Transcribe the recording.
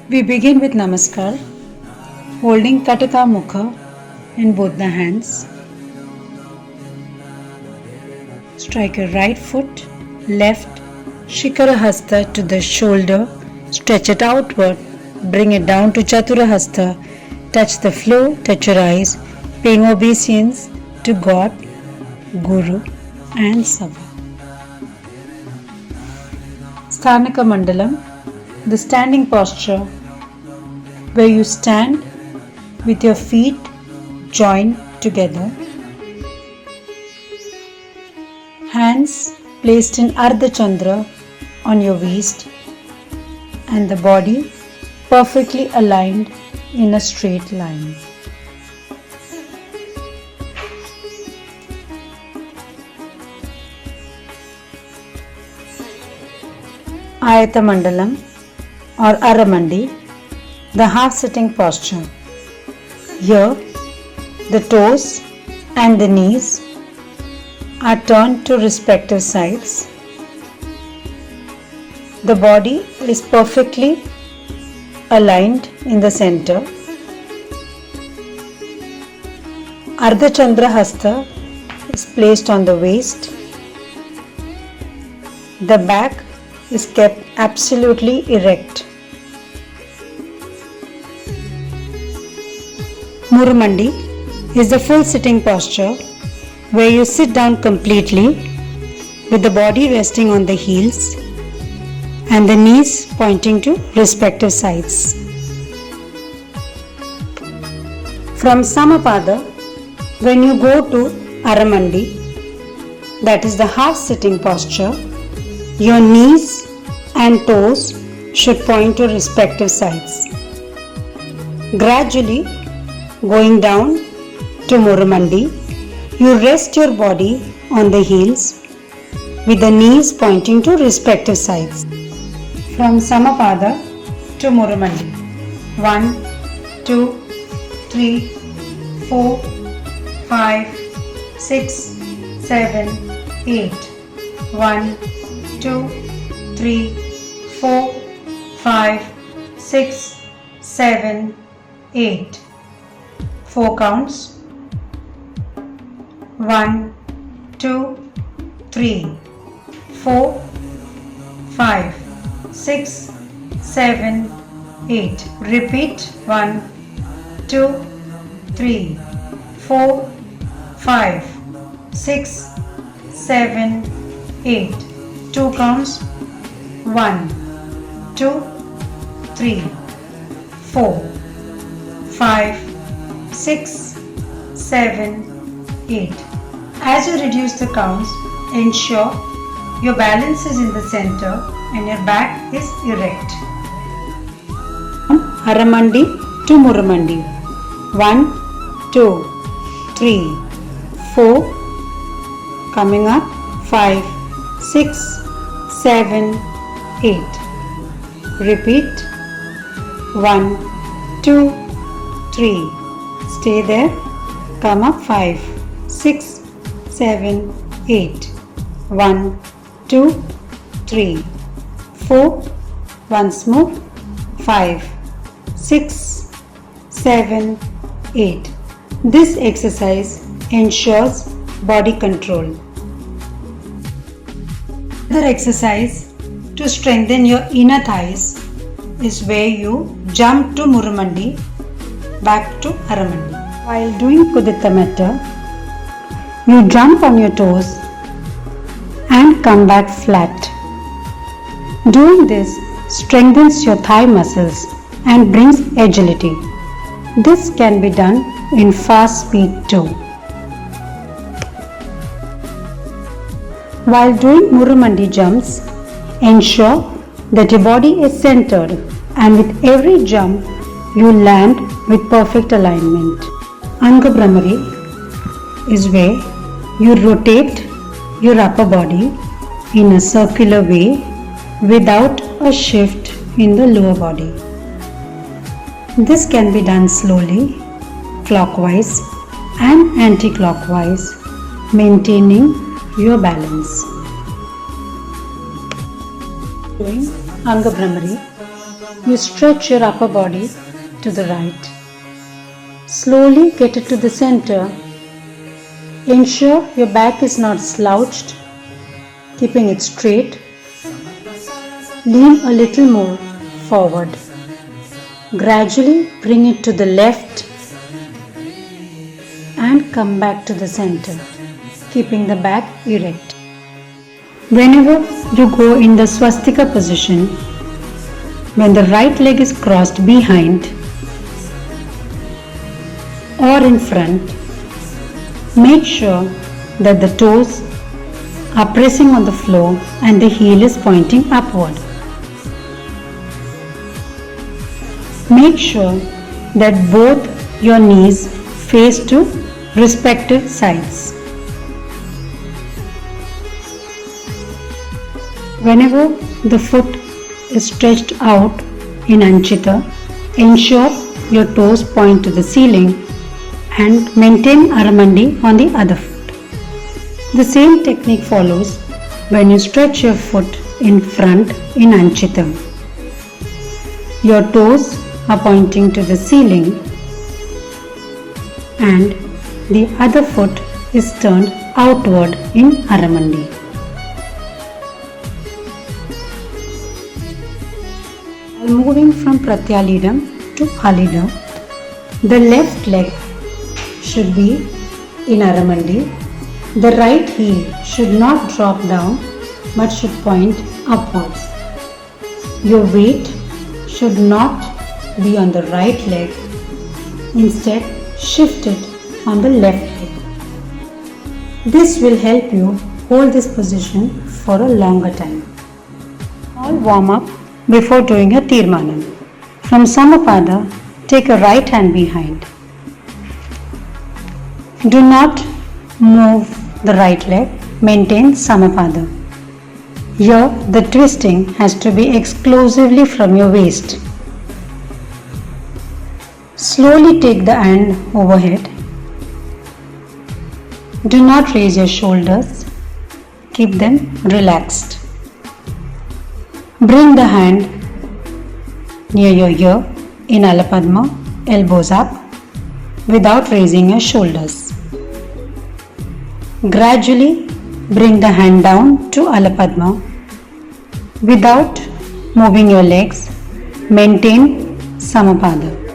We begin with Namaskar, holding Kataka Mukha in both the hands. Strike your right foot, left Shikara Hasta to the shoulder, stretch it outward, bring it down to Chatura Hasta, touch the floor, touch your eyes, paying obeisance to God, Guru and Sabha. Sthanaka Mandalam, the standing posture where you stand with your feet joined together, hands placed in Ardha Chandra on your waist and the body perfectly aligned in a straight line. Ayata Mandalam or Aramandi, the half sitting posture. Here, the toes and the knees are turned to respective sides. The body is perfectly aligned in the center. Ardha Chandra Hasta is placed on the waist. The back is kept absolutely erect. Murumandi is the full sitting posture where you sit down completely with the body resting on the heels and the knees pointing to respective sides. From Samapada, when you go to Aramandi, that is the half sitting posture, your knees and toes should point to respective sides. Gradually, going down to Murumandi, you rest your body on the heels with the knees pointing to respective sides. From Samapada to Murumandi. 1, 2, 3, 4, 5, 6, 7, 8. 1, 2, 3, 4, 5, 6, 7, 8. 4 counts. 1, 2, 3, 4, 5, 6, 7, 8. Repeat. 1, 2, 3, 4, 5, 6, 7, 8. 2 counts. 1, 2, 3, 4, 5, 6, 7, 8. As you reduce the counts, ensure your balance is in the center and your back is erect. Aramandi to Murumandi. 1, 2, 3, 4. Coming up. 5, 6, 7, 8. Repeat. 1, 2, 3. Stay there. Come up. 5, 6, 7, 8. 1, 2, 3, 4. Once more. 5, 6, 7, 8. This exercise ensures body control. Another exercise to strengthen your inner thighs is where you jump to Murumandi, back to Aramandi. While doing Kudita Metta, you jump on your toes and come back flat. Doing this strengthens your thigh muscles and brings agility. This can be done in fast speed too. While doing Murumandi jumps, ensure that your body is centered and with every jump you land with perfect alignment. Anga Brahmari is where you rotate your upper body in a circular way without a shift in the lower body. This can be done slowly, clockwise and anti-clockwise, maintaining your balance. Doing Anga Brahmari, You stretch your upper body to the right. Slowly get it to the center. Ensure your back is not slouched, keeping it straight. Lean a little more forward. Gradually bring it to the left and come back to the center, keeping the back erect. Whenever you go in the swastika position, when the right leg is crossed behind or in front, make sure that the toes are pressing on the floor and the heel is pointing upward. Make sure that both your knees face to respective sides. Whenever the foot is stretched out in Anchita, ensure your toes point to the ceiling and maintain Aramandi on the other foot. The same technique follows when you stretch your foot in front in Anchita. Your toes are pointing to the ceiling and the other foot is turned outward in Aramandi. While moving from Pratyalidam to Alidam, the left leg should be in Aramandi. The right heel should not drop down but should point upwards. Your weight should not be on the right leg. Instead, shift it on the left leg. This will help you hold this position for a longer time. All warm up before doing a Tirmanam. From Samapada, take a right hand behind. Do not move the right leg, maintain Samapada. Here, the twisting has to be exclusively from your waist. Slowly take the hand overhead. Do not raise your shoulders. Keep them relaxed. Bring the hand near your ear in Alapadma, elbows up, without raising your shoulders. Gradually bring the hand down to Alapadma without moving your legs. Maintain Samapada.